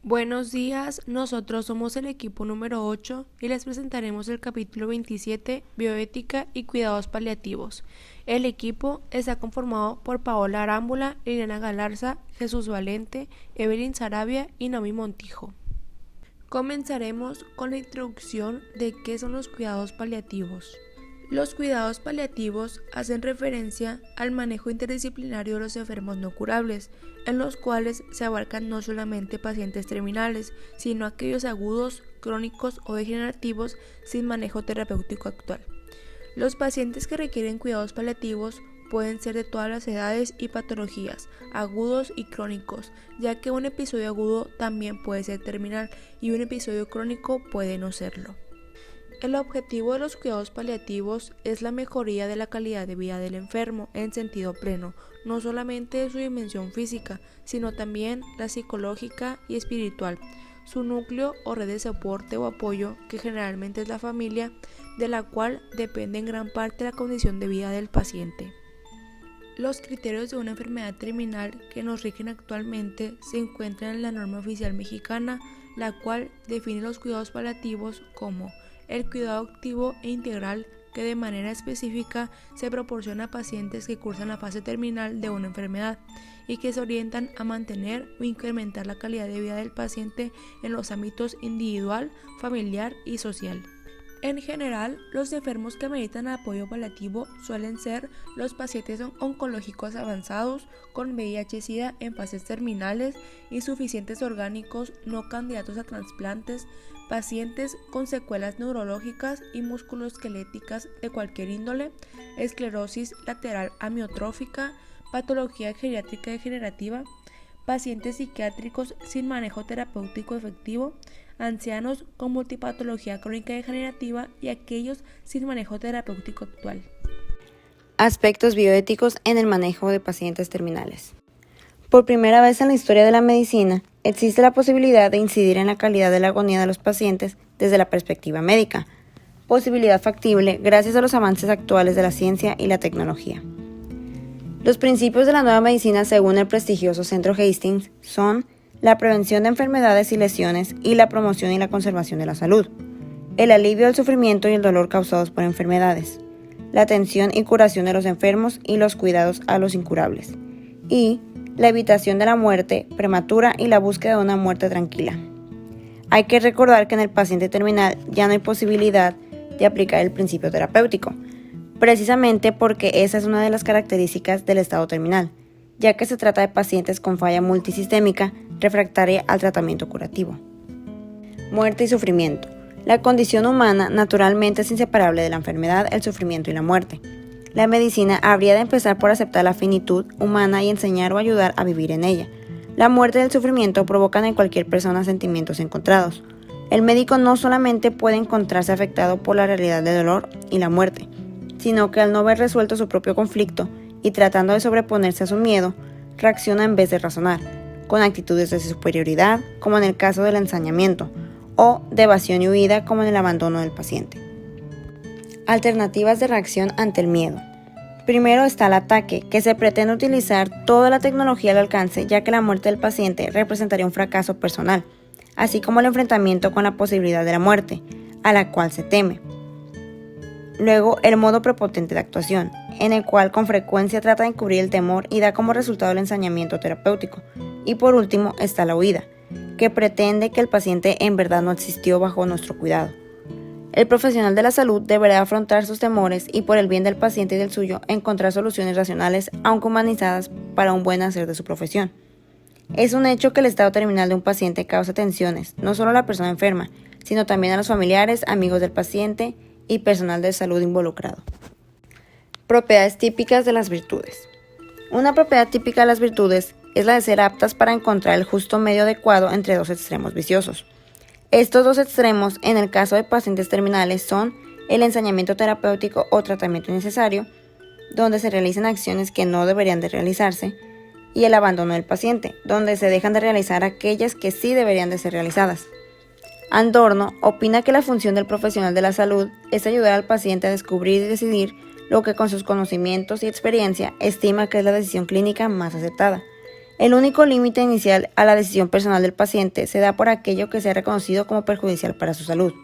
Buenos días, nosotros somos el equipo número 8 y les presentaremos el capítulo 27, Bioética y Cuidados Paliativos. El equipo está conformado por Paola Arámbula, Liliana Galarza, Jesús Valente, Evelyn Sarabia y Noemí Montijo. Comenzaremos con la introducción de qué son los cuidados paliativos. Los cuidados paliativos hacen referencia al manejo interdisciplinario de los enfermos no curables, en los cuales se abarcan no solamente pacientes terminales, sino aquellos agudos, crónicos o degenerativos sin manejo terapéutico actual. Los pacientes que requieren cuidados paliativos pueden ser de todas las edades y patologías, agudos y crónicos, ya que un episodio agudo también puede ser terminal y un episodio crónico puede no serlo. El objetivo de los cuidados paliativos es la mejoría de la calidad de vida del enfermo en sentido pleno, no solamente de su dimensión física, sino también la psicológica y espiritual, su núcleo o red de soporte o apoyo, que generalmente es la familia, de la cual depende en gran parte la condición de vida del paciente. Los criterios de una enfermedad terminal que nos rigen actualmente se encuentran en la norma oficial mexicana, la cual define los cuidados paliativos como el cuidado activo e integral que de manera específica se proporciona a pacientes que cursan la fase terminal de una enfermedad y que se orientan a mantener o incrementar la calidad de vida del paciente en los ámbitos individual, familiar y social. En general, los enfermos que ameritan apoyo paliativo suelen ser los pacientes oncológicos avanzados con VIH-Sida en fases terminales, insuficientes orgánicos no candidatos a trasplantes, pacientes con secuelas neurológicas y musculoesqueléticas de cualquier índole, esclerosis lateral amiotrófica, patología geriátrica degenerativa, pacientes psiquiátricos sin manejo terapéutico efectivo, ancianos con multipatología crónica degenerativa y aquellos sin manejo terapéutico actual. Aspectos bioéticos en el manejo de pacientes terminales. Por primera vez en la historia de la medicina, existe la posibilidad de incidir en la calidad de la agonía de los pacientes desde la perspectiva médica, posibilidad factible gracias a los avances actuales de la ciencia y la tecnología. Los principios de la nueva medicina según el prestigioso Centro Hastings son la prevención de enfermedades y lesiones y la promoción y la conservación de la salud, el alivio del sufrimiento y el dolor causados por enfermedades, la atención y curación de los enfermos y los cuidados a los incurables, y la evitación de la muerte prematura y la búsqueda de una muerte tranquila. Hay que recordar que en el paciente terminal ya no hay posibilidad de aplicar el principio terapéutico, precisamente porque esa es una de las características del estado terminal, ya que se trata de pacientes con falla multisistémica refractaria al tratamiento curativo. Muerte y sufrimiento. La condición humana naturalmente es inseparable de la enfermedad, el sufrimiento y la muerte. La medicina habría de empezar por aceptar la finitud humana y enseñar o ayudar a vivir en ella. La muerte y el sufrimiento provocan en cualquier persona sentimientos encontrados. El médico no solamente puede encontrarse afectado por la realidad del dolor y la muerte, sino que al no ver resuelto su propio conflicto y tratando de sobreponerse a su miedo, reacciona en vez de razonar, con actitudes de superioridad, como en el caso del ensañamiento, o de evasión y huida, como en el abandono del paciente. Alternativas de reacción ante el miedo. Primero está el ataque, que se pretende utilizar toda la tecnología al alcance, ya que la muerte del paciente representaría un fracaso personal, así como el enfrentamiento con la posibilidad de la muerte, a la cual se teme. Luego, el modo prepotente de actuación, en el cual con frecuencia trata de encubrir el temor y da como resultado el ensañamiento terapéutico. Y por último está la huida, que pretende que el paciente en verdad no existió bajo nuestro cuidado. El profesional de la salud deberá afrontar sus temores y por el bien del paciente y del suyo encontrar soluciones racionales, aunque humanizadas, para un buen hacer de su profesión. Es un hecho que el estado terminal de un paciente causa tensiones, no solo a la persona enferma, sino también a los familiares, amigos del paciente y personal de salud involucrado. Propiedades típicas de las virtudes. Una propiedad típica de las virtudes es la de ser aptas para encontrar el justo medio adecuado entre dos extremos viciosos. Estos dos extremos, en el caso de pacientes terminales, son el ensañamiento terapéutico o tratamiento innecesario, donde se realizan acciones que no deberían de realizarse, y el abandono del paciente, donde se dejan de realizar aquellas que sí deberían de ser realizadas. Adorno opina que la función del profesional de la salud es ayudar al paciente a descubrir y decidir lo que con sus conocimientos y experiencia estima que es la decisión clínica más aceptada. El único límite inicial a la decisión personal del paciente se da por aquello que sea reconocido como perjudicial para su salud.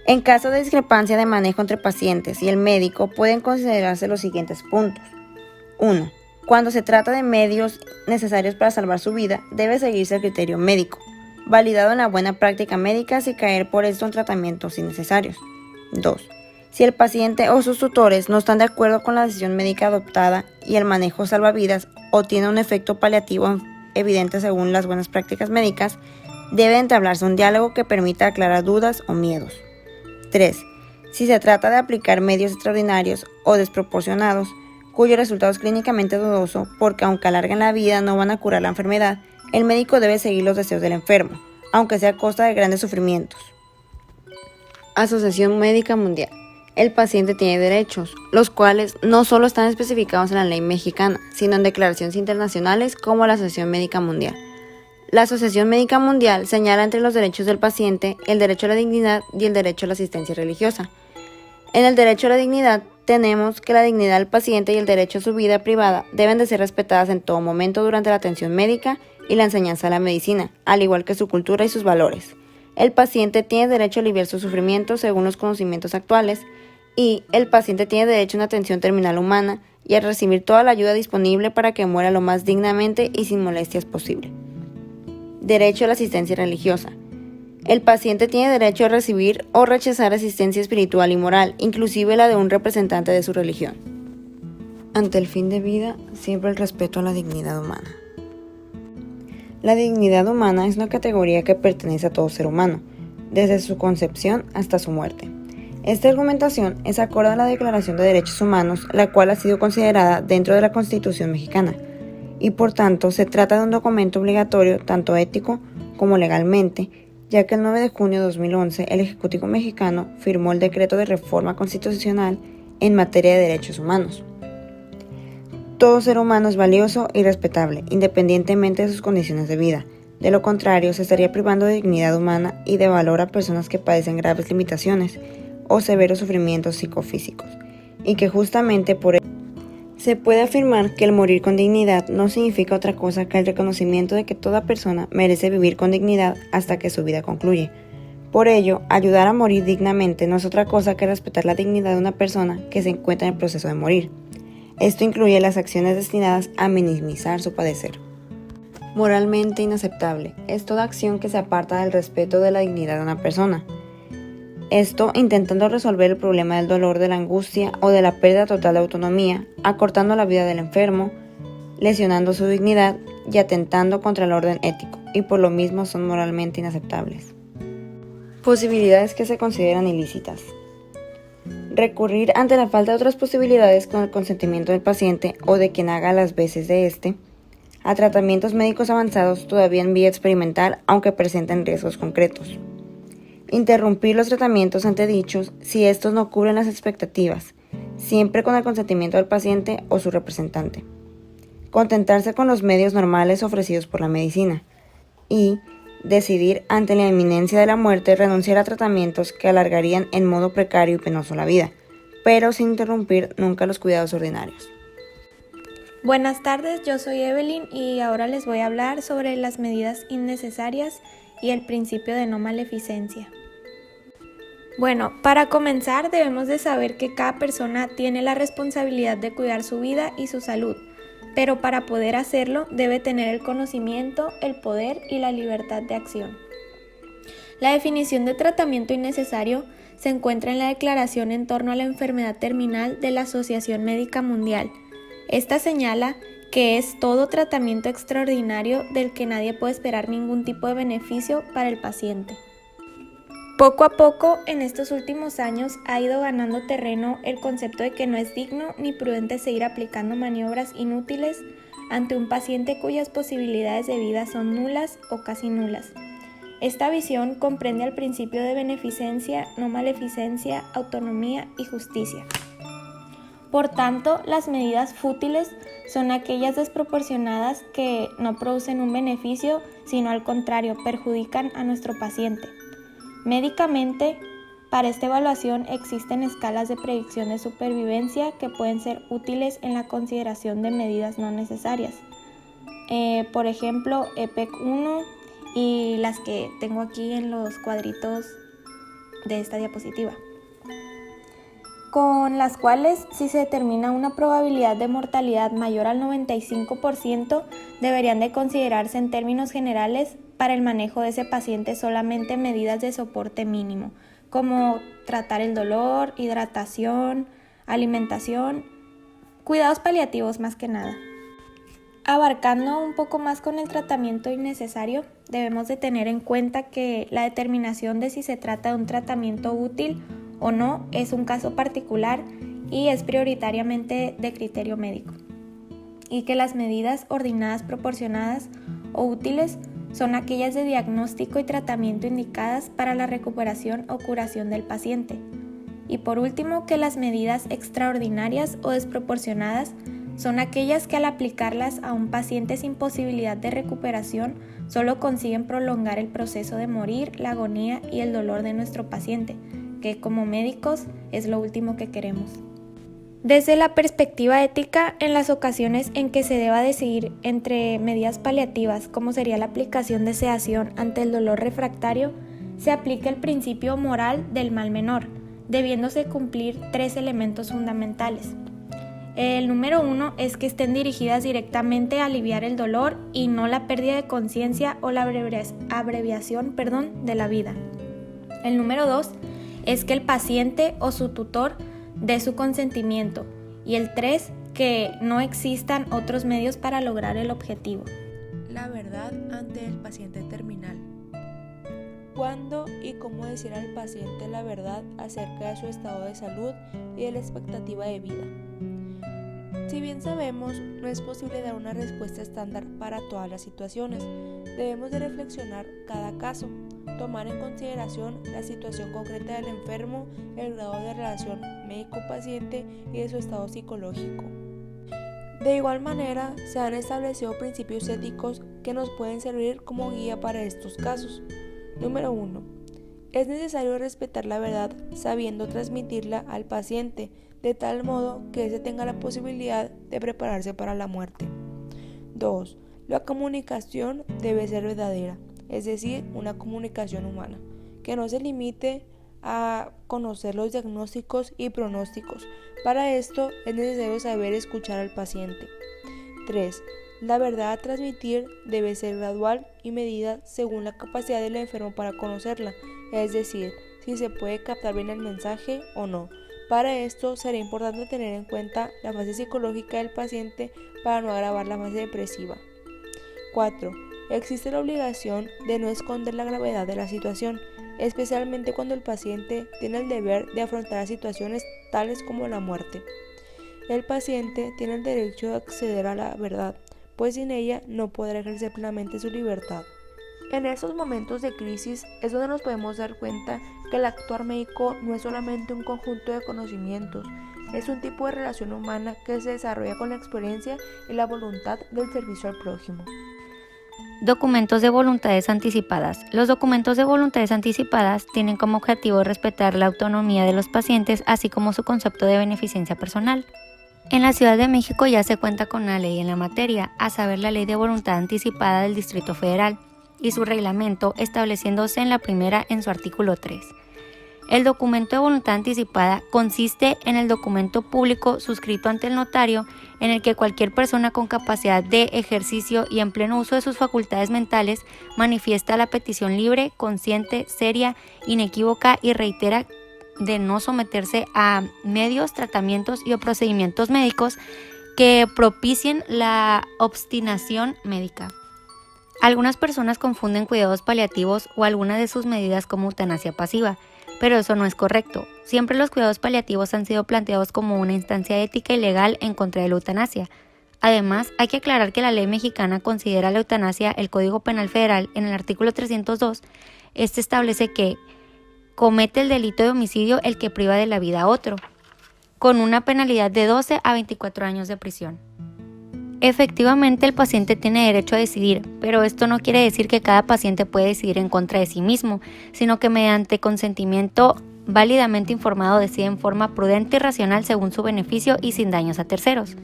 En caso de discrepancia de manejo entre pacientes y el médico, pueden considerarse los siguientes puntos. 1. Cuando se trata de medios necesarios para salvar su vida, debe seguirse el criterio médico, validado en la buena práctica médica sin caer por esto en tratamientos innecesarios. 2. Si el paciente o sus tutores no están de acuerdo con la decisión médica adoptada y el manejo salva vidas o tiene un efecto paliativo evidente según las buenas prácticas médicas, debe entablarse un diálogo que permita aclarar dudas o miedos. 3. Si se trata de aplicar medios extraordinarios o desproporcionados, cuyo resultado es clínicamente dudoso porque aunque alarguen la vida no van a curar la enfermedad, el médico debe seguir los deseos del enfermo, aunque sea a costa de grandes sufrimientos. Asociación Médica Mundial. El paciente tiene derechos, los cuales no solo están especificados en la ley mexicana, sino en declaraciones internacionales como la Asociación Médica Mundial. La Asociación Médica Mundial señala entre los derechos del paciente el derecho a la dignidad y el derecho a la asistencia religiosa. En el derecho a la dignidad tenemos que la dignidad del paciente y el derecho a su vida privada deben de ser respetadas en todo momento durante la atención médica y la enseñanza de la medicina, al igual que su cultura y sus valores. El paciente tiene derecho a aliviar su sufrimiento según los conocimientos actuales y el paciente tiene derecho a una atención terminal humana y a recibir toda la ayuda disponible para que muera lo más dignamente y sin molestias posible. Derecho a la asistencia religiosa. El paciente tiene derecho a recibir o rechazar asistencia espiritual y moral, inclusive la de un representante de su religión. Ante el fin de vida, siempre el respeto a la dignidad humana. La dignidad humana es una categoría que pertenece a todo ser humano, desde su concepción hasta su muerte. Esta argumentación es acorde a la Declaración de Derechos Humanos, la cual ha sido considerada dentro de la Constitución mexicana, y por tanto se trata de un documento obligatorio tanto ético como legalmente, ya que el 9 de junio de 2011 el Ejecutivo mexicano firmó el Decreto de Reforma Constitucional en materia de derechos humanos. Todo ser humano es valioso y respetable, independientemente de sus condiciones de vida. De lo contrario, se estaría privando de dignidad humana y de valor a personas que padecen graves limitaciones o severos sufrimientos psicofísicos, y que justamente por ello se puede afirmar que el morir con dignidad no significa otra cosa que el reconocimiento de que toda persona merece vivir con dignidad hasta que su vida concluye. Por ello, ayudar a morir dignamente no es otra cosa que respetar la dignidad de una persona que se encuentra en el proceso de morir. Esto incluye las acciones destinadas a minimizar su padecer. Moralmente inaceptable es toda acción que se aparta del respeto de la dignidad de una persona. Esto intentando resolver el problema del dolor, de la angustia o de la pérdida total de autonomía, acortando la vida del enfermo, lesionando su dignidad y atentando contra el orden ético, y por lo mismo son moralmente inaceptables. Posibilidades que se consideran ilícitas. Recurrir ante la falta de otras posibilidades con el consentimiento del paciente o de quien haga las veces de éste, a tratamientos médicos avanzados todavía en vía experimental aunque presenten riesgos concretos. Interrumpir los tratamientos antedichos si estos no cubren las expectativas, siempre con el consentimiento del paciente o su representante. Contentarse con los medios normales ofrecidos por la medicina y decidir ante la inminencia de la muerte renunciar a tratamientos que alargarían en modo precario y penoso la vida, pero sin interrumpir nunca los cuidados ordinarios. Buenas tardes, yo soy Evelyn y ahora les voy a hablar sobre las medidas innecesarias y el principio de no maleficencia. Bueno, para comenzar debemos de saber que cada persona tiene la responsabilidad de cuidar su vida y su salud, pero para poder hacerlo debe tener el conocimiento, el poder y la libertad de acción. La definición de tratamiento innecesario se encuentra en la declaración en torno a la enfermedad terminal de la Asociación Médica Mundial. Esta señala que es todo tratamiento extraordinario del que nadie puede esperar ningún tipo de beneficio para el paciente. Poco a poco, en estos últimos años, ha ido ganando terreno el concepto de que no es digno ni prudente seguir aplicando maniobras inútiles ante un paciente cuyas posibilidades de vida son nulas o casi nulas. Esta visión comprende el principio de beneficencia, no maleficencia, autonomía y justicia. Por tanto, las medidas fútiles son aquellas desproporcionadas que no producen un beneficio, sino al contrario, perjudican a nuestro paciente. Médicamente, para esta evaluación existen escalas de predicción de supervivencia que pueden ser útiles en la consideración de medidas no necesarias. por ejemplo, EPEC 1 y las que tengo aquí en los cuadritos de esta diapositiva, con las cuales si se determina una probabilidad de mortalidad mayor al 95%, deberían de considerarse en términos generales para el manejo de ese paciente solamente medidas de soporte mínimo, como tratar el dolor, hidratación, alimentación, cuidados paliativos más que nada. Abarcando un poco más con el tratamiento innecesario, debemos de tener en cuenta que la determinación de si se trata de un tratamiento útil o no es un caso particular y es prioritariamente de criterio médico, y que las medidas ordinadas, proporcionadas o útiles son aquellas de diagnóstico y tratamiento indicadas para la recuperación o curación del paciente. Y por último, que las medidas extraordinarias o desproporcionadas son aquellas que al aplicarlas a un paciente sin posibilidad de recuperación solo consiguen prolongar el proceso de morir, la agonía y el dolor de nuestro paciente, que como médicos es lo último que queremos. Desde la perspectiva ética, en las ocasiones en que se deba decidir entre medidas paliativas, como sería la aplicación de sedación ante el dolor refractario, se aplica el principio moral del mal menor, debiéndose cumplir 3 elementos fundamentales. El número 1 es que estén dirigidas directamente a aliviar el dolor y no la pérdida de conciencia o la abreviación de la vida. El número 2 es que el paciente o su tutor dé su consentimiento. Y el 3, que no existan otros medios para lograr el objetivo. La verdad ante el paciente terminal. ¿Cuándo y cómo decir al paciente la verdad acerca de su estado de salud y de la expectativa de vida? Si bien sabemos, no es posible dar una respuesta estándar para todas las situaciones. Debemos de reflexionar cada caso, tomar en consideración la situación concreta del enfermo, el grado de relación médico-paciente y de su estado psicológico. De igual manera, se han establecido principios éticos que nos pueden servir como guía para estos casos. Número 1. Es necesario respetar la verdad sabiendo transmitirla al paciente, de tal modo que éste tenga la posibilidad de prepararse para la muerte. 2. La comunicación debe ser verdadera, es decir, una comunicación humana, que no se limite a conocer los diagnósticos y pronósticos. Para esto es necesario saber escuchar al paciente. 3. La verdad a transmitir debe ser gradual y medida según la capacidad del enfermo para conocerla, es decir, si se puede captar bien el mensaje o no. Para esto será importante tener en cuenta la fase psicológica del paciente para no agravar la fase depresiva. 4. Existe la obligación de no esconder la gravedad de la situación, especialmente cuando el paciente tiene el deber de afrontar situaciones tales como la muerte. El paciente tiene el derecho de acceder a la verdad, pues sin ella no podrá ejercer plenamente su libertad. En estos momentos de crisis es donde nos podemos dar cuenta que el actuar médico no es solamente un conjunto de conocimientos, es un tipo de relación humana que se desarrolla con la experiencia y la voluntad del servicio al prójimo. Documentos de voluntades anticipadas. Los documentos de voluntades anticipadas tienen como objetivo respetar la autonomía de los pacientes, así como su concepto de beneficencia personal. En la Ciudad de México ya se cuenta con una ley en la materia, a saber la Ley de Voluntad Anticipada del Distrito Federal, y su reglamento estableciéndose en la primera en su artículo 3. El documento de voluntad anticipada consiste en el documento público suscrito ante el notario en el que cualquier persona con capacidad de ejercicio y en pleno uso de sus facultades mentales manifiesta la petición libre, consciente, seria, inequívoca y reitera de no someterse a medios, tratamientos y o procedimientos médicos que propicien la obstinación médica. Algunas personas confunden cuidados paliativos o alguna de sus medidas como eutanasia pasiva, pero eso no es correcto. Siempre los cuidados paliativos han sido planteados como una instancia ética y legal en contra de la eutanasia. Además, hay que aclarar que la ley mexicana considera la eutanasia el Código Penal Federal en el artículo 302. Este establece que comete el delito de homicidio el que priva de la vida a otro, con una penalidad de 12 a 24 años de prisión. Efectivamente, el paciente tiene derecho a decidir, pero esto no quiere decir que cada paciente puede decidir en contra de sí mismo, sino que mediante consentimiento válidamente informado decide en forma prudente y racional según su beneficio y sin daños a terceros.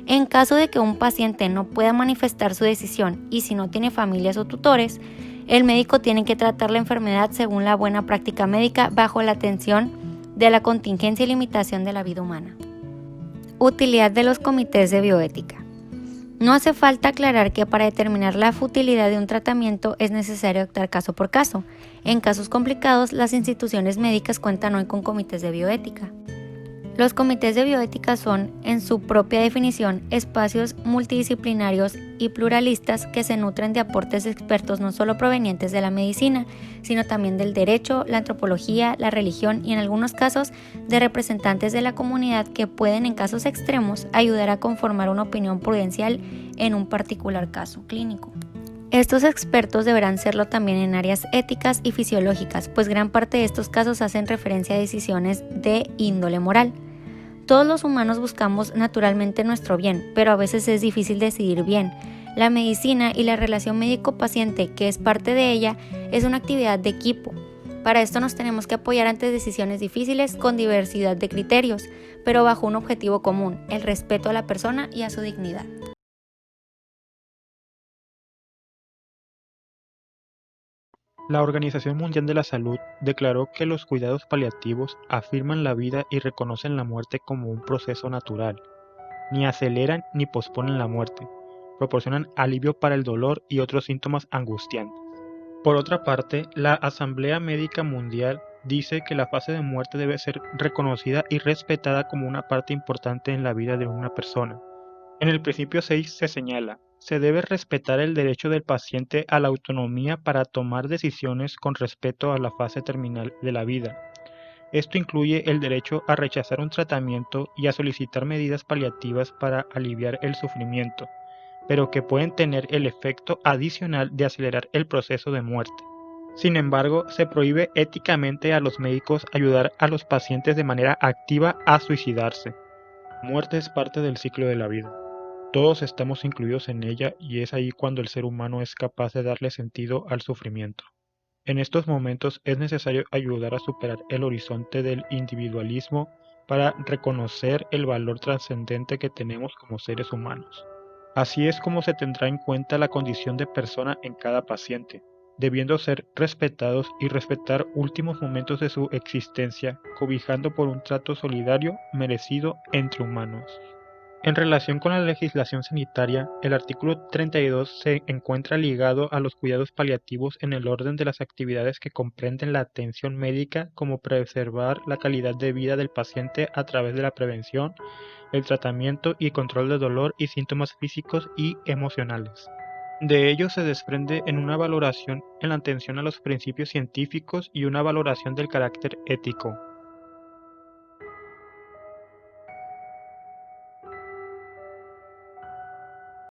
En caso de que un paciente no pueda manifestar su decisión y si no tiene familias o tutores, el médico tiene que tratar la enfermedad según la buena práctica médica bajo la atención de la contingencia y limitación de la vida humana. Utilidad de los comités de bioética. No hace falta aclarar que para determinar la futilidad de un tratamiento es necesario actuar caso por caso. En casos complicados, las instituciones médicas cuentan hoy con comités de bioética. Los comités de bioética son, en su propia definición, espacios multidisciplinarios y pluralistas que se nutren de aportes de expertos no solo provenientes de la medicina, sino también del derecho, la antropología, la religión y en algunos casos de representantes de la comunidad que pueden, en casos extremos, ayudar a conformar una opinión prudencial en un particular caso clínico. Estos expertos deberán serlo también en áreas éticas y fisiológicas, pues gran parte de estos casos hacen referencia a decisiones de índole moral. Todos los humanos buscamos naturalmente nuestro bien, pero a veces es difícil decidir bien. La medicina y la relación médico-paciente, que es parte de ella, es una actividad de equipo. Para esto nos tenemos que apoyar ante decisiones difíciles con diversidad de criterios, pero bajo un objetivo común, el respeto a la persona y a su dignidad. La Organización Mundial de la Salud declaró que los cuidados paliativos afirman la vida y reconocen la muerte como un proceso natural. Ni aceleran ni posponen la muerte. Proporcionan alivio para el dolor y otros síntomas angustiantes. Por otra parte, la Asamblea Médica Mundial dice que la fase de muerte debe ser reconocida y respetada como una parte importante en la vida de una persona. En el principio 6 se señala: se debe respetar el derecho del paciente a la autonomía para tomar decisiones con respecto a la fase terminal de la vida. Esto incluye el derecho a rechazar un tratamiento y a solicitar medidas paliativas para aliviar el sufrimiento, pero que pueden tener el efecto adicional de acelerar el proceso de muerte. Sin embargo, se prohíbe éticamente a los médicos ayudar a los pacientes de manera activa a suicidarse. La muerte es parte del ciclo de la vida. Todos estamos incluidos en ella y es ahí cuando el ser humano es capaz de darle sentido al sufrimiento. En estos momentos es necesario ayudar a superar el horizonte del individualismo para reconocer el valor trascendente que tenemos como seres humanos. Así es como se tendrá en cuenta la condición de persona en cada paciente, debiendo ser respetados y respetar últimos momentos de su existencia, cobijando por un trato solidario merecido entre humanos. En relación con la legislación sanitaria, el artículo 32 se encuentra ligado a los cuidados paliativos en el orden de las actividades que comprenden la atención médica, como preservar la calidad de vida del paciente a través de la prevención, el tratamiento y control de dolor y síntomas físicos y emocionales. De ello se desprende en una valoración en la atención a los principios científicos y una valoración del carácter ético,